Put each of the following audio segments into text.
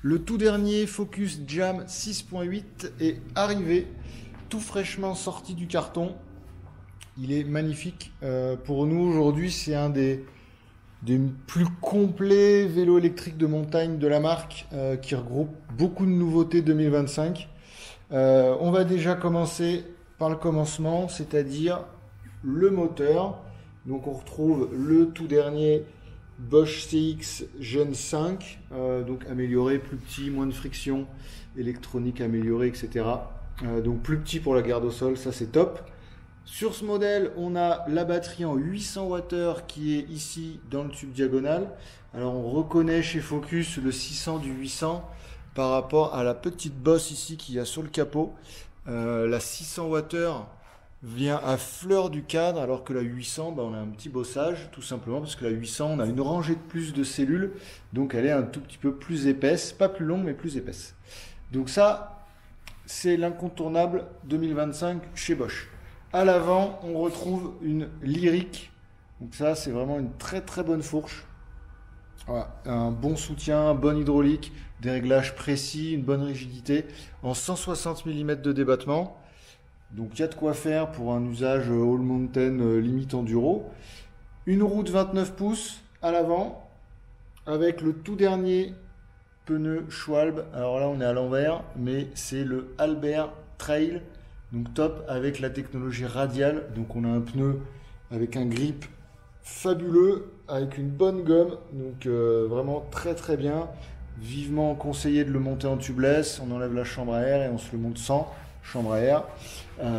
Le tout dernier Focus Jam 6.8 est arrivé, tout fraîchement sorti du carton. Il est magnifique. Pour nous aujourd'hui, c'est un des plus complets vélos électriques de montagne de la marque qui regroupe beaucoup de nouveautés 2025. On va déjà commencer par le commencement, c'est-à-dire le moteur. Donc on retrouve le tout dernier Bosch CX Gen 5, donc amélioré, plus petit, moins de friction, électronique améliorée, etc. Donc plus petit pour la garde au sol, ça c'est top. Sur ce modèle, on a la batterie en 800 Wh qui est ici dans le tube diagonal. Alors on reconnaît chez Focus le 600 du 800 par rapport à la petite bosse ici qu'il y a sur le capot. La 600 Wh vient à fleur du cadre, alors que la 800, on a un petit bossage, tout simplement parce que la 800, on a une rangée de plus de cellules, donc elle est un tout petit peu plus épaisse, pas plus longue, mais plus épaisse. Donc ça, c'est l'incontournable 2025 chez Bosch. À l'avant, on retrouve une Lyric, donc ça, c'est vraiment une très très bonne fourche. Voilà, un bon soutien, un bon hydraulique, des réglages précis, une bonne rigidité, en 160 mm de débattement. Donc il y a de quoi faire pour un usage all mountain limite enduro. Une roue de 29 pouces à l'avant avec le tout dernier pneu Schwalbe. Alors là on est à l'envers, mais c'est le Albert Trail. Donc top avec la technologie radiale. Donc on a un pneu avec un grip fabuleux, avec une bonne gomme. Donc vraiment très très bien. Vivement conseillé de le monter en tubeless. On enlève la chambre à air et on se le monte sans chambre à air.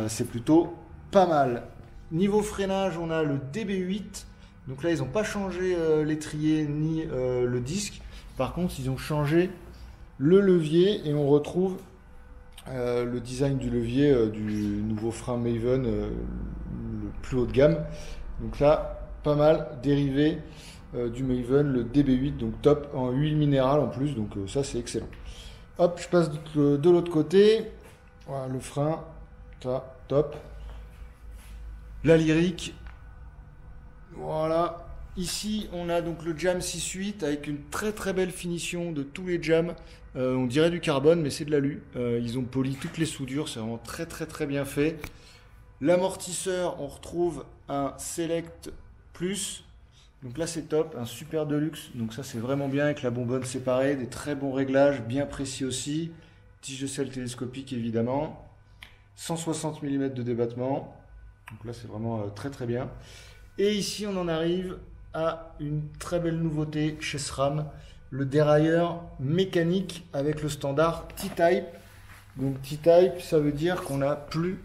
C'est plutôt pas mal. Niveau freinage, on a le DB8. Donc là, ils n'ont pas changé l'étrier ni le disque. Par contre, ils ont changé le levier et on retrouve le design du levier du nouveau frein Maven, le plus haut de gamme. Donc là, pas mal dérivé du Maven, le DB8, donc top en huile minérale en plus. Donc ça, c'est excellent. Hop, je passe de l'autre côté. Voilà, le frein, ça, top. La Lyric, voilà. Ici, on a donc le Jam 6.8 avec une très très belle finition de tous les jams. On dirait du carbone, mais c'est de l'alu. Ils ont poli toutes les soudures, c'est vraiment très très très bien fait. L'amortisseur, on retrouve un Select Plus. Donc là, c'est top, un super deluxe. Donc ça, c'est vraiment bien avec la bonbonne séparée, des très bons réglages, bien précis aussi. Tige de selle télescopique évidemment, 160 mm de débattement, donc là c'est vraiment très très bien. Et ici on en arrive à une très belle nouveauté chez SRAM, le dérailleur mécanique avec le standard T-Type. Donc T-Type, ça veut dire qu'on n'a plus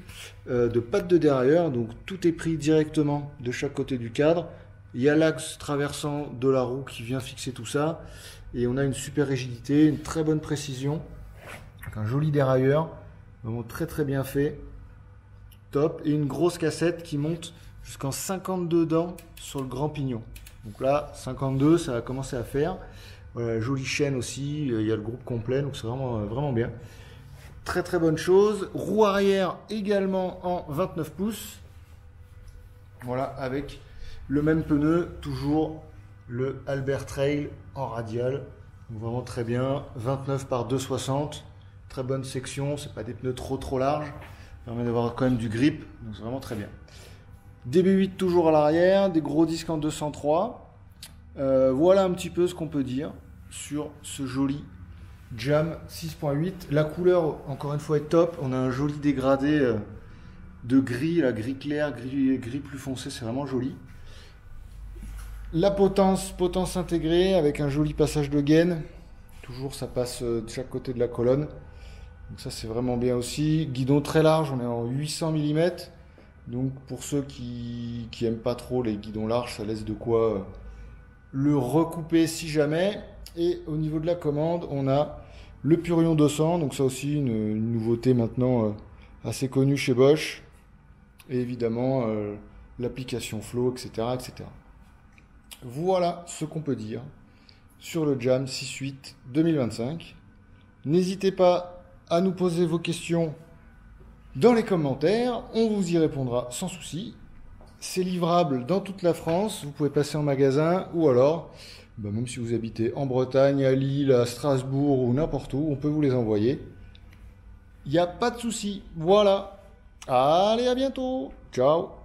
de patte de dérailleur, donc tout est pris directement de chaque côté du cadre. Il y a l'axe traversant de la roue qui vient fixer tout ça, et on a une super rigidité, une très bonne précision. Un joli dérailleur, vraiment très très bien fait, top, et une grosse cassette qui monte jusqu'en 52 dents sur le grand pignon. Donc là, 52, ça va commencer à faire. Voilà, jolie chaîne aussi, il y a le groupe complet, donc c'est vraiment, vraiment bien. Très très bonne chose. Roue arrière également en 29 pouces. Voilà, avec le même pneu, toujours le Albert Trail en radial. Donc vraiment très bien, 29 par 2,60. Très bonne section, c'est pas des pneus trop larges, ça permet d'avoir quand même du grip, donc c'est vraiment très bien. DB8 toujours à l'arrière, des gros disques en 203. Voilà un petit peu ce qu'on peut dire sur ce joli Jam 6.8. La couleur, encore une fois, est top. On a un joli dégradé de gris, la gris clair, gris plus foncé, c'est vraiment joli. La potence intégrée avec un joli passage de gaine. Toujours, ça passe de chaque côté de la colonne. Donc ça c'est vraiment bien aussi. Guidon très large, on est en 800 mm. Donc pour ceux qui aiment pas trop les guidons larges, ça laisse de quoi le recouper si jamais. Et au niveau de la commande, on a le Purion 200. Donc ça aussi une nouveauté maintenant assez connue chez Bosch. Et évidemment l'application Flow, etc., etc. Voilà ce qu'on peut dire sur le Jam 6.8 2025. N'hésitez pas à nous poser vos questions dans les commentaires, on vous y répondra sans souci. C'est livrable dans toute la France, vous pouvez passer en magasin ou alors Bah, même si vous habitez en Bretagne, à Lille, à Strasbourg ou n'importe où, on peut vous les envoyer. Il n'y a pas de souci. Voilà. Allez, à bientôt. Ciao.